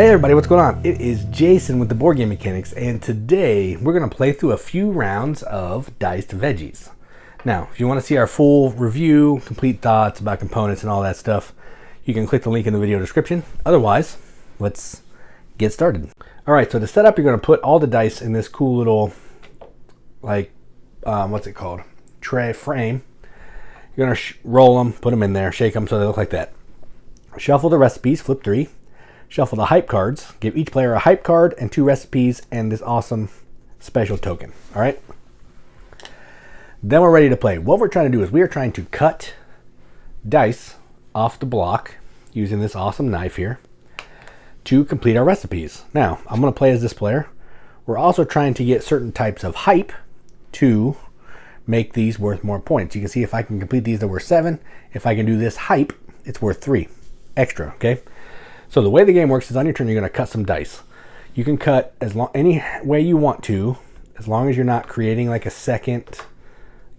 Hey everybody, what's going on? It is Jason with the Board Game Mechanics, and today we're going to play through a few rounds of Diced Veggies. Now, if you want to see our full review, complete thoughts about components and all that stuff, you can click the link in the video description. Otherwise, let's get started. Alright, so to set up, you're going to put all the dice in this cool little, what's it called? Tray frame. You're going to roll them, put them in there, shake them so they look like that. Shuffle the recipes, flip 3. Shuffle the hype cards. Give each player a hype card and 2 recipes and this awesome special token. All right. Then we're ready to play. What we're trying to do is we are trying to cut dice off the block using this awesome knife here to complete our recipes. Now, I'm going to play as this player. We're also trying to get certain types of hype to make these worth more points. You can see if I can complete these, they're worth 7. If I can do this hype, it's worth 3 extra. Okay. So the way the game works is on your turn, you're going to cut some dice. You can cut any way you want to, as long as you're not creating like a second,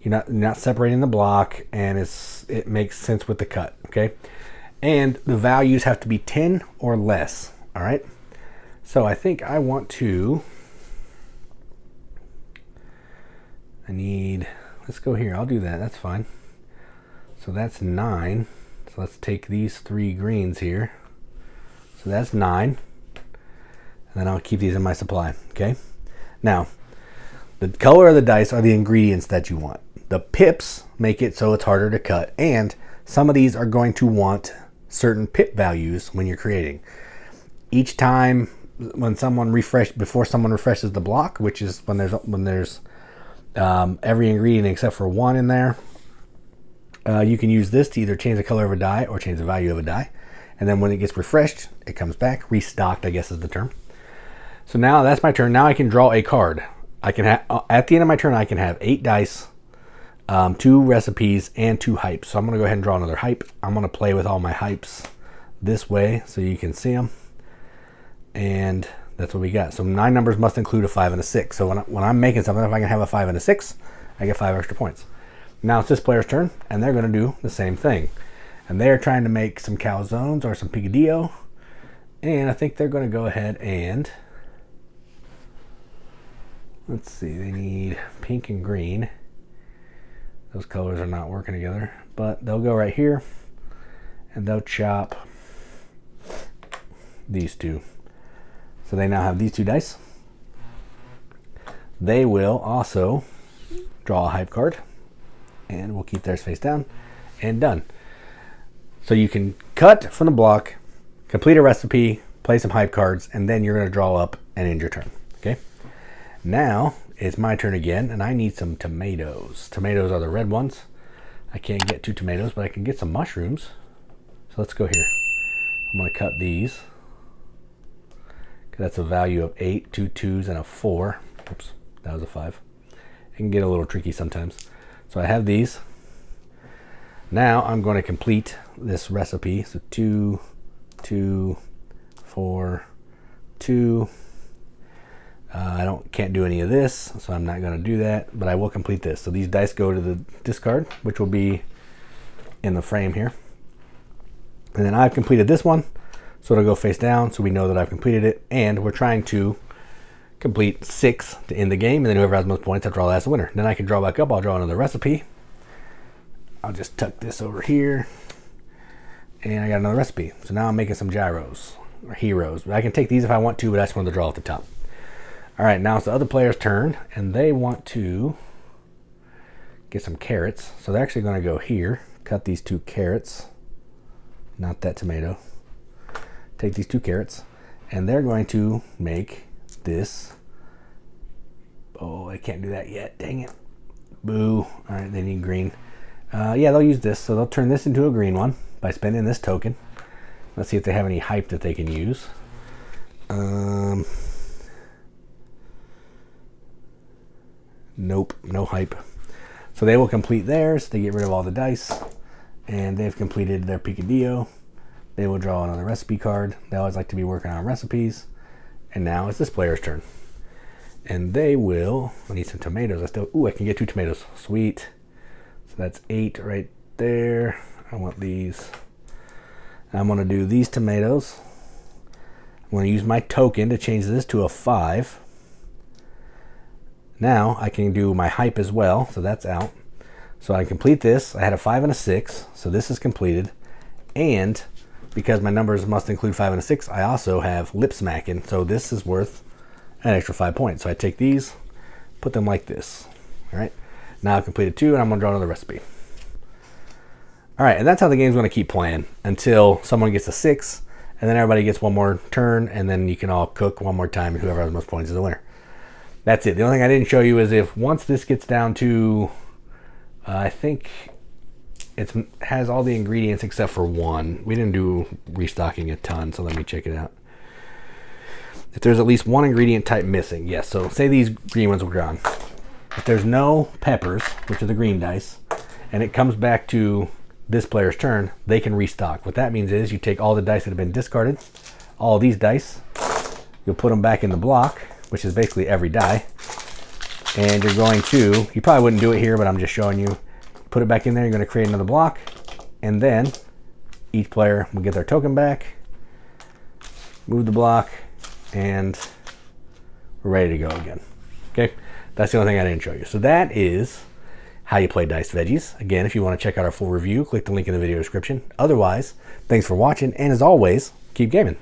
you're not separating the block, and it makes sense with the cut, okay? And the values have to be 10 or less, all right? So I think I want to, let's go here, I'll do that, that's fine. So that's 9, so let's take these 3 greens here. So that's 9, and then I'll keep these in my supply, okay? Now, the color of the dice are the ingredients that you want. The pips make it so it's harder to cut, and some of these are going to want certain pip values when you're creating. Each time before someone refreshes the block, which is when there's every ingredient except for 1 in there, you can use this to either change the color of a die or change the value of a die. And then when it gets refreshed, it comes back, restocked, I guess is the term. So now that's my turn. Now I can draw a card. I can at the end of my turn, I can have 8 dice, 2 recipes, and 2 hypes. So I'm going to go ahead and draw another hype. I'm going to play with all my hypes this way so you can see them. And that's what we got. So 9 numbers must include a 5 and a 6. So when I'm making something, if I can have a 5 and a 6, I get 5 extra points. Now it's this player's turn, and they're going to do the same thing. And they're trying to make some calzones or some picadillo. And I think they're going to go ahead and, let's see, they need pink and green. Those colors are not working together, but they'll go right here and they'll chop these 2. So they now have these 2 dice. They will also draw a hype card, and we'll keep theirs face down, and done. So you can cut from the block, complete a recipe, play some hype cards, and then you're going to draw up and end your turn. Okay. Now it's my turn again, and I need some tomatoes. Tomatoes are the red ones. I can't get 2 tomatoes, but I can get some mushrooms. So let's go here. I'm going to cut these. That's a value of 8, 2 2s, and a 4. Oops, that was a 5. It can get a little tricky sometimes. So I have these. Now I'm going to complete this recipe. So 2, 2, 4, 2. I can't do any of this, so I'm not going to do that, but I will complete this. So these dice go to the discard, which will be in the frame here. And then I've completed this one, so it'll go face down, so we know that I've completed it. And we're trying to complete 6 to end the game, and then whoever has most points after all that's the winner. Then I can draw back up. I'll draw another recipe. I'll just tuck this over here, and I got another recipe. So now I'm making some gyros, or heroes. I can take these if I want to, but I just wanted to draw off the top. All right, now it's the other player's turn, and they want to get some carrots. So they're actually going to go here, cut these 2 carrots, not that tomato. Take these 2 carrots, and they're going to make this. Oh, I can't do that yet, dang it. Boo. All right, they need green. Yeah, they'll use this, so they'll turn this into a green one by spending this token. Let's see if they have any hype that they can use. Nope, no hype. So they will complete theirs. They get rid of all the dice, and they've completed their picadillo. They will draw another recipe card. They always like to be working on recipes. And now it's this player's turn. And they will, I need some tomatoes. I can get 2 tomatoes. Sweet. So that's 8 right there. I want these. I'm going to do these tomatoes. I'm going to use my token to change this to a 5. Now I can do my hype as well, so that's out. So I complete this. I had a 5 and a 6, so this is completed. And because my numbers must include 5 and a 6, I also have lip smacking, so this is worth an extra 5 points. So I take these, put them like this. All right. Now I've completed 2, and I'm going to draw another recipe. All right, and that's how the game's going to keep playing until someone gets a 6, and then everybody gets one more turn, and then you can all cook one more time, and whoever has the most points is the winner. That's it. The only thing I didn't show you is if once this gets down to, I think it has all the ingredients except for one. We didn't do restocking a ton, so let me check it out. If there's at least one ingredient type missing, yes. So say these green ones were gone. If there's no peppers, which are the green dice, and it comes back to this player's turn, they can restock. What that means is you take all the dice that have been discarded, all these dice, you'll put them back in the block, which is basically every die, and you're going to, you probably wouldn't do it here, but I'm just showing you, put it back in there, you're going to create another block, and then each player will get their token back, move the block, and we're ready to go again. Okay, that's the only thing I didn't show you. So that is how you play Diced Veggies. Again, if you want to check out our full review, click the link in the video description. Otherwise, thanks for watching, and as always, keep gaming.